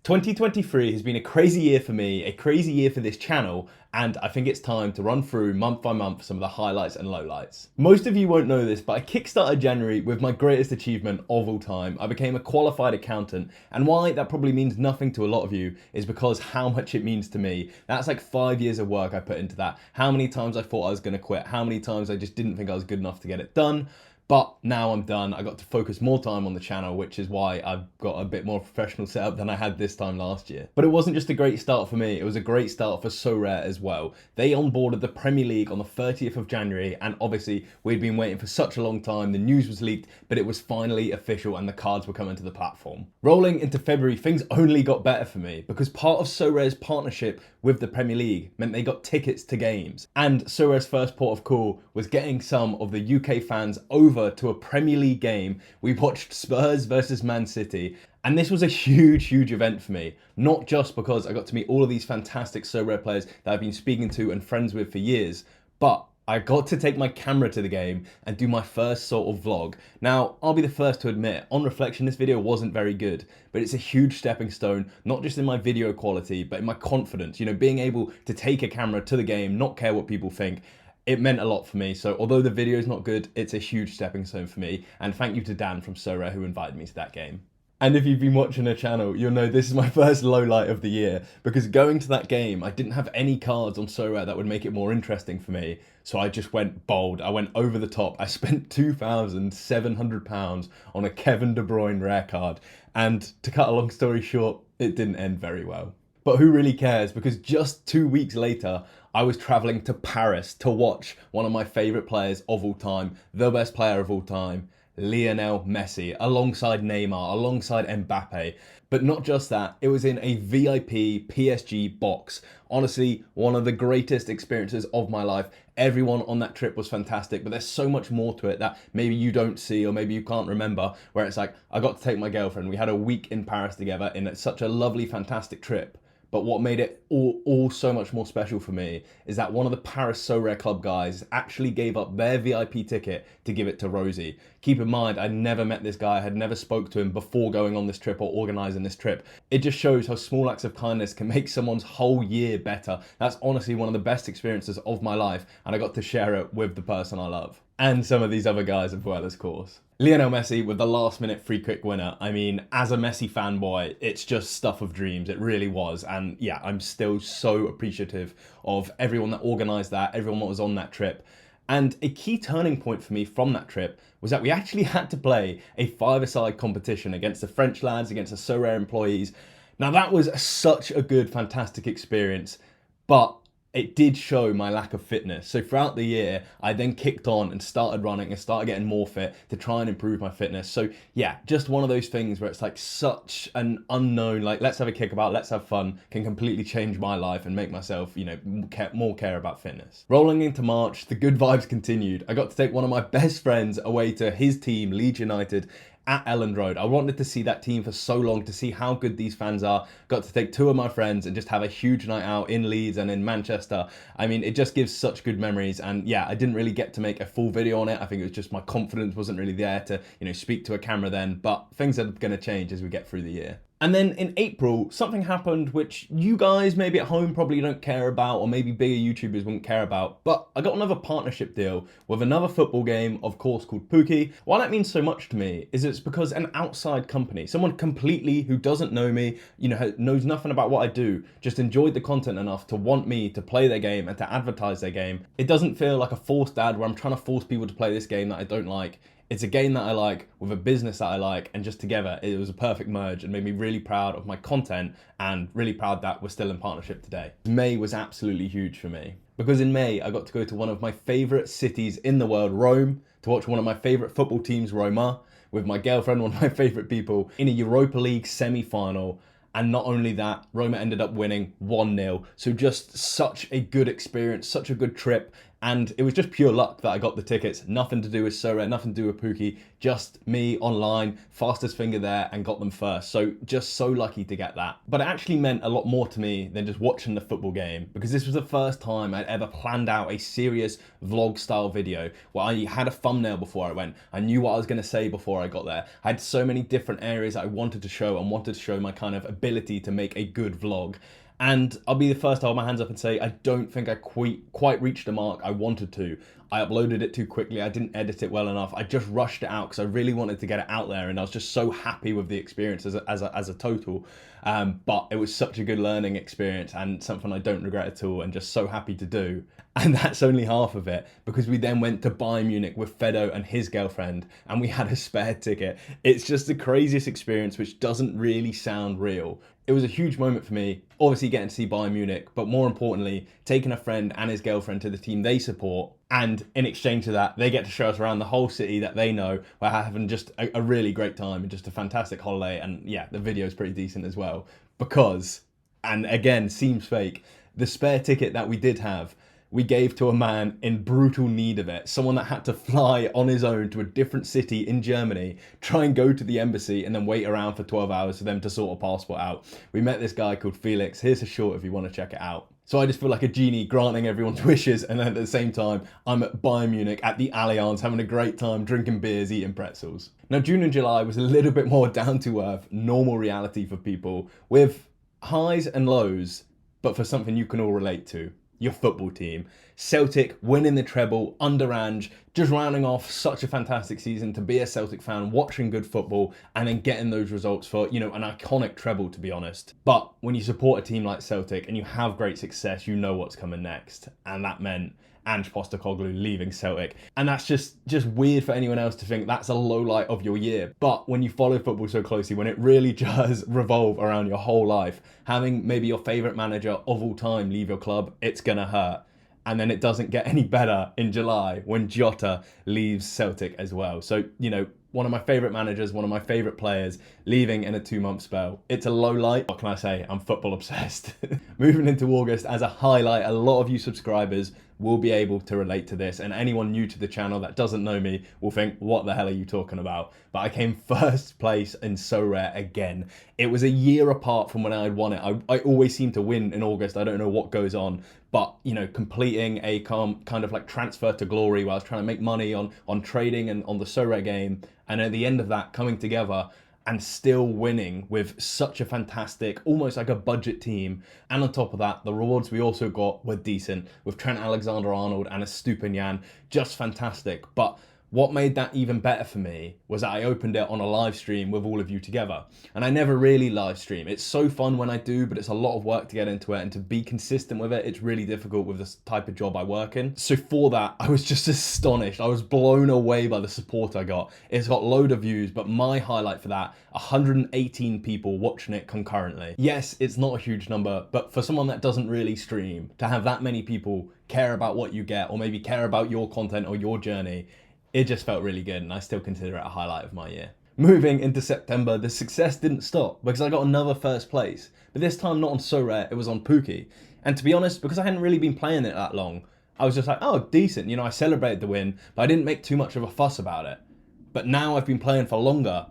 2023 has been a crazy year for me, a crazy year for this channel, and I think it's time to run through month by month some of the highlights and lowlights. Most of you won't know this, but I kickstarted January with my greatest achievement of all time. I became a qualified accountant, and why that probably means nothing to a lot of you is because how much it means to me. That's like 5 years of work I put into that. How many times I thought I was gonna quit, how many times I just didn't think I was good enough to get it done. But now I'm done. I got to focus more time on the channel, which is why I've got a bit more professional setup than I had this time last year. But it wasn't just a great start for me, it was a great start for Sorare as well. They onboarded the Premier League on the 30th of January, and obviously we'd been waiting for such a long time. The news was leaked, but it was finally official and the cards were coming to the platform. Rolling into February, things only got better for me because part of Sorare's partnership with the Premier League meant they got tickets to games. And Sorare's first port of call was getting some of the UK fans over to a Premier League game. We watched Spurs versus Man City, and this was a huge event for me. Not just because I got to meet all of these fantastic Sorare players that I've been speaking to and friends with for years, but I got to take my camera to the game and do my first sort of vlog. Now, I'll be the first to admit, on reflection, this video wasn't very good, but it's a huge stepping stone, not just in my video quality, but in my confidence. You know, being able to take a camera to the game, not care what people think. It meant a lot for me. So although the video is not good, it's a huge stepping stone for me. And thank you to Dan from Sorare who invited me to that game. And if you've been watching the channel, you'll know this is my first low light of the year, because going to that game, I didn't have any cards on Sorare that would make it more interesting for me. So I just went bold. I went over the top. I spent £2,700 on a Kevin De Bruyne rare card. And to cut a long story short, it didn't end very well. But who really cares? Because just 2 weeks later, I was traveling to Paris to watch one of my favorite players of all time, the best player of all time, Lionel Messi, alongside Neymar, alongside Mbappe. But not just that, it was in a VIP PSG box. Honestly, one of the greatest experiences of my life. Everyone on that trip was fantastic, but there's so much more to it that maybe you don't see or maybe you can't remember, where it's like, I got to take my girlfriend. We had a week in Paris together in such a lovely, fantastic trip. But what made it all so much more special for me is that one of the Paris Sorare Club guys actually gave up their VIP ticket to give it to Rosie. Keep in mind, I'd never met this guy, I had never spoke to him before going on this trip or organising this trip. It just shows how small acts of kindness can make someone's whole year better. That's honestly one of the best experiences of my life, and I got to share it with the person I love. And some of these other guys as well, of course. Lionel Messi with the last minute free kick winner. I mean, as a Messi fanboy, it's just stuff of dreams. It really was. And yeah, I'm still so appreciative of everyone that organised that, everyone that was on that trip. And a key turning point for me from that trip was that we actually had to play a five-a-side competition against the French lads, against the Sorare employees. Now that was such a good, fantastic experience, but it did show my lack of fitness. So throughout the year, I then kicked on and started running and started getting more fit to try and improve my fitness. So yeah, just one of those things where it's like such an unknown, like let's have a kickabout, let's have fun, can completely change my life and make myself, you know, more care about fitness. Rolling into March, the good vibes continued. I got to take one of my best friends away to his team, Leeds United, at Elland Road. I wanted to see that team for so long, to see how good these fans are. Got to take two of my friends and just have a huge night out in Leeds and in Manchester. I mean, it just gives such good memories. And yeah, I didn't really get to make a full video on it. I think it was just my confidence wasn't really there to, you know, speak to a camera then, but things are going to change as we get through the year. And then in April, something happened which you guys maybe at home probably don't care about, or maybe bigger YouTubers wouldn't care about. But I got another partnership deal with another football game, of course, called Pookie. Why that means so much to me is it's because an outside company, someone completely who doesn't know me, you know, knows nothing about what I do, just enjoyed the content enough to want me to play their game and to advertise their game. It doesn't feel like a forced ad where I'm trying to force people to play this game that I don't like. It's a game that I like with a business that I like, and just together it was a perfect merge and made me really proud of my content and really proud that we're still in partnership today. May was absolutely huge for me because in May I got to go to one of my favorite cities in the world, Rome, to watch one of my favorite football teams, Roma, with my girlfriend, one of my favorite people, in a Europa League semi-final. And not only that, Roma ended up winning 1-0. So just such a good experience, such a good trip. And it was just pure luck that I got the tickets. Nothing to do with sorare, nothing to do with Pookie, just me online, fastest finger there, and got them first. So just so lucky to get that. But it actually meant a lot more to me than just watching the football game, because this was the first time I'd ever planned out a serious vlog style video where I had a thumbnail before I went. I knew what I was going to say before I got there. I had so many different areas I wanted to show and wanted to show my kind of ability to make a good vlog. And I'll be the first to hold my hands up and say, I don't think I quite reached the mark I wanted to. I uploaded it too quickly. I didn't edit it well enough. I just rushed it out because I really wanted to get it out there. And I was just so happy with the experience as a total. But it was such a good learning experience and something I don't regret at all and just so happy to do. And that's only half of it, because we then went to Bayern Munich with Fedo and his girlfriend, and we had a spare ticket. It's just the craziest experience, which doesn't really sound real. It was a huge moment for me, obviously getting to see Bayern Munich, but more importantly, taking a friend and his girlfriend to the team they support. And in exchange for that, they get to show us around the whole city that they know. We're having just a really great time and just a fantastic holiday. And yeah, the video is pretty decent as well, because, and again, seems fake, the spare ticket that we did have, we gave to a man in brutal need of it. Someone that had to fly on his own to a different city in Germany, try and go to the embassy, and then wait around for 12 hours for them to sort a passport out. We met this guy called Felix. Here's a short if you want to check it out. So I just feel like a genie granting everyone's wishes, and then at the same time, I'm at Bayern Munich at the Allianz having a great time, drinking beers, eating pretzels. Now, June and July was a little bit more down to earth, normal reality for people, with highs and lows, but for something you can all relate to. Your football team. Celtic winning the treble under Ange, just rounding off such a fantastic season to be a Celtic fan, watching good football, and then getting those results for, you know, an iconic treble, to be honest. But when you support a team like Celtic and you have great success, you know what's coming next. And that meant Ange Postecoglou leaving Celtic. And that's just weird for anyone else to think that's a low light of your year. But when you follow football so closely, when it really does revolve around your whole life, having maybe your favourite manager of all time leave your club, it's gonna hurt. And then it doesn't get any better in July when Jota leaves Celtic as well. So, you know, one of my favourite managers, one of my favourite players, leaving in a 2-month spell. It's a low light. What can I say? I'm football obsessed. Moving into August as a highlight, a lot of you subscribers will be able to relate to this, and anyone new to the channel that doesn't know me will think, what the hell are you talking about? But I came first place in sorare again. It was a year apart from when I had won it. I always seem to win in August. I don't know what goes on, but you know, completing a kind of like transfer to glory where I was trying to make money on trading and on the sorare game, and at the end of that, coming together and still winning with such a fantastic, almost like a budget team. And on top of that, the rewards we also got were decent, with Trent Alexander-Arnold and a Stupinian, just fantastic. But what made that even better for me was that I opened it on a live stream with all of you together. And I never really live stream. It's so fun when I do, but it's a lot of work to get into it, and to be consistent with it, it's really difficult with this type of job I work in. So for that, I was just astonished. I was blown away by the support I got. It's got a load of views, but my highlight for that, 118 people watching it concurrently. Yes, it's not a huge number, but for someone that doesn't really stream, to have that many people care about what you get, or maybe care about your content or your journey, it just felt really good, and I still consider it a highlight of my year. Moving into September, the success didn't stop, because I got another first place, but this time not on sorare, it was on Pookie. And to be honest, because I hadn't really been playing it that long, I was just like, oh, decent, you know, I celebrated the win, but I didn't make too much of a fuss about it. But now I've been playing for longer,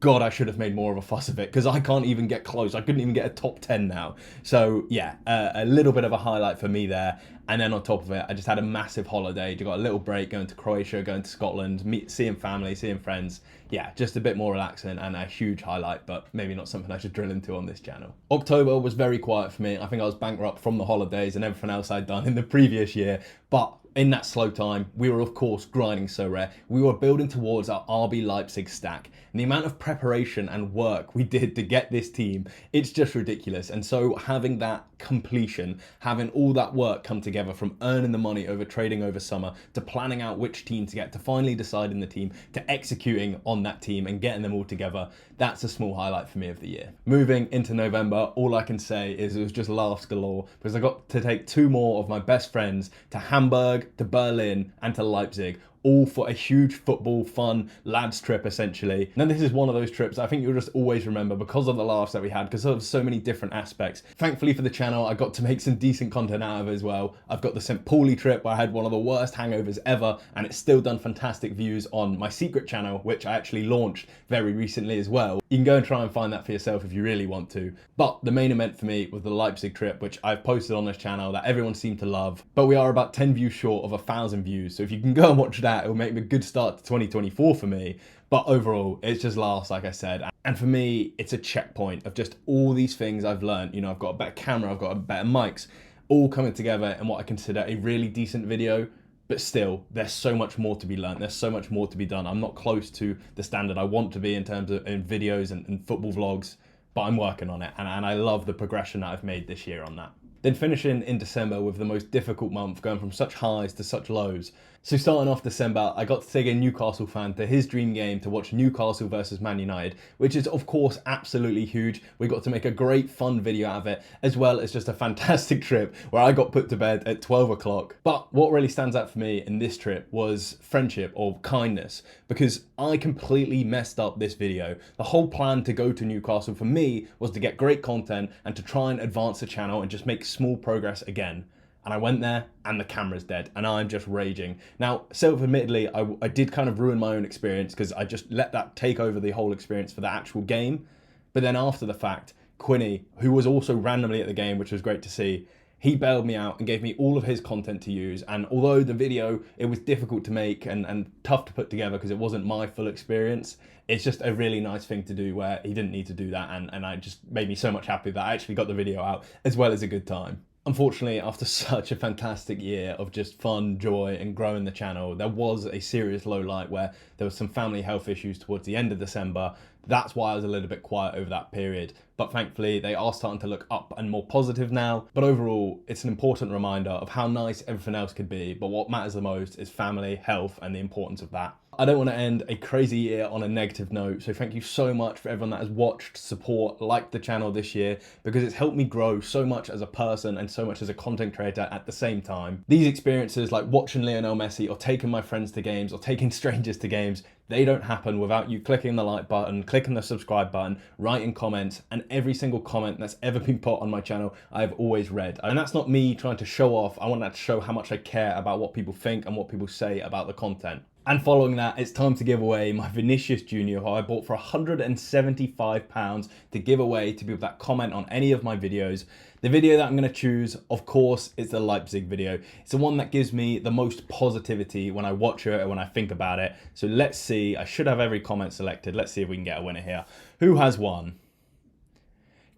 God, I should have made more of a fuss of it, because I can't even get close. I couldn't even get a top 10 now. So yeah, a little bit of a highlight for me there. And then on top of it, I just had a massive holiday. You got a little break, going to Croatia, going to Scotland, seeing family, seeing friends. Yeah, just a bit more relaxing, and a huge highlight, but maybe not something I should drill into on this channel. October was very quiet for me. I think I was bankrupt from the holidays and everything else I'd done in the previous year. But in that slow time, we were of course grinding sorare. We were building towards our RB Leipzig stack. And the amount of preparation and work we did to get this team, it's just ridiculous. And so having that completion, having all that work come together, from earning the money over trading over summer, to planning out which team to get, to finally deciding the team, to executing on that team and getting them all together, that's a small highlight for me of the year. Moving into November, all I can say is it was just laughs galore, because I got to take 2 more of my best friends to Hamburg, to Berlin, and to Leipzig, all for a huge football fun lads trip essentially. Now this is one of those trips I think you'll just always remember because of the laughs that we had, because of so many different aspects. Thankfully for the channel, I got to make some decent content out of it as well. I've got the St. Pauli trip where I had one of the worst hangovers ever, and it's still done fantastic views on my secret channel, which I actually launched very recently as well. You can go and try and find that for yourself if you really want to. But the main event for me was the Leipzig trip, which I've posted on this channel that everyone seemed to love. But we are about 10 views short of 1,000 views. So if you can go and watch that, it will make a good start to 2024 for me. But overall, it's just laughs, like I said. And for me, it's a checkpoint of just all these things I've learned. You know, I've got a better camera, I've got better mics, all coming together in what I consider a really decent video. But still, there's so much more to be learned. There's so much more to be done. I'm not close to the standard I want to be in terms of in videos and football vlogs, but I'm working on it. And I love the progression that I've made this year on that. Then finishing in December with the most difficult month, going from such highs to such lows. So starting off December, I got to take a Newcastle fan to his dream game to watch Newcastle versus Man United, which is of course absolutely huge. We got to make a great fun video out of it, as well as just a fantastic trip where I got put to bed at 12 o'clock. But what really stands out for me in this trip was friendship or kindness, because I completely messed up this video. The whole plan to go to Newcastle for me was to get great content and to try and advance the channel and just make small progress again. And I went there and the camera's dead and I'm just raging. Now, self-admittedly, I did kind of ruin my own experience because I just let that take over the whole experience for the actual game. But then after the fact, Quinny, who was also randomly at the game, which was great to see, he bailed me out and gave me all of his content to use. And although the video, it was difficult to make and tough to put together because it wasn't my full experience, it's just a really nice thing to do where he didn't need to do that. And I just made me so much happy that I actually got the video out as well as a good time. Unfortunately, after such a fantastic year of just fun, joy, and growing the channel, there was a serious low light where there was some family health issues towards the end of December. That's why I was a little bit quiet over that period. But thankfully, they are starting to look up and more positive now. But overall, it's an important reminder of how nice everything else could be. But what matters the most is family, health, and the importance of that. I don't want to end a crazy year on a negative note, so thank you so much for everyone that has watched, support, liked the channel this year, because it's helped me grow so much as a person and so much as a content creator at the same time. These experiences like watching Lionel Messi or taking my friends to games or taking strangers to games, they don't happen without you clicking the like button, clicking the subscribe button, writing comments, and every single comment that's ever been put on my channel, I've always read. And that's not me trying to show off. I want that to show how much I care about what people think and what people say about the content. And following that, it's time to give away my Vinicius Junior, who I bought for £175 to give away to people that comment on any of my videos. The video that I'm going to choose, of course, is the Leipzig video. It's the one that gives me the most positivity when I watch it and when I think about it. So let's see. I should have every comment selected. Let's see if we can get a winner here. Who has won?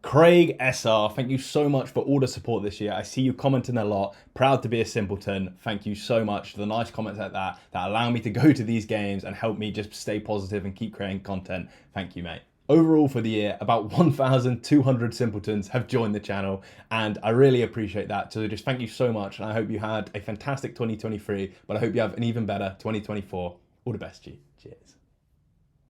Craig SR, thank you so much for all the support this year. I see you commenting a lot. Proud to be a simpleton. Thank you so much for the nice comments like that allow me to go to these games and help me just stay positive and keep creating content. Thank you, mate. Overall for the year, about 1,200 simpletons have joined the channel, and I really appreciate that. So just thank you so much, and I hope you had a fantastic 2023, but I hope you have an even better 2024. All the best to you. Cheers.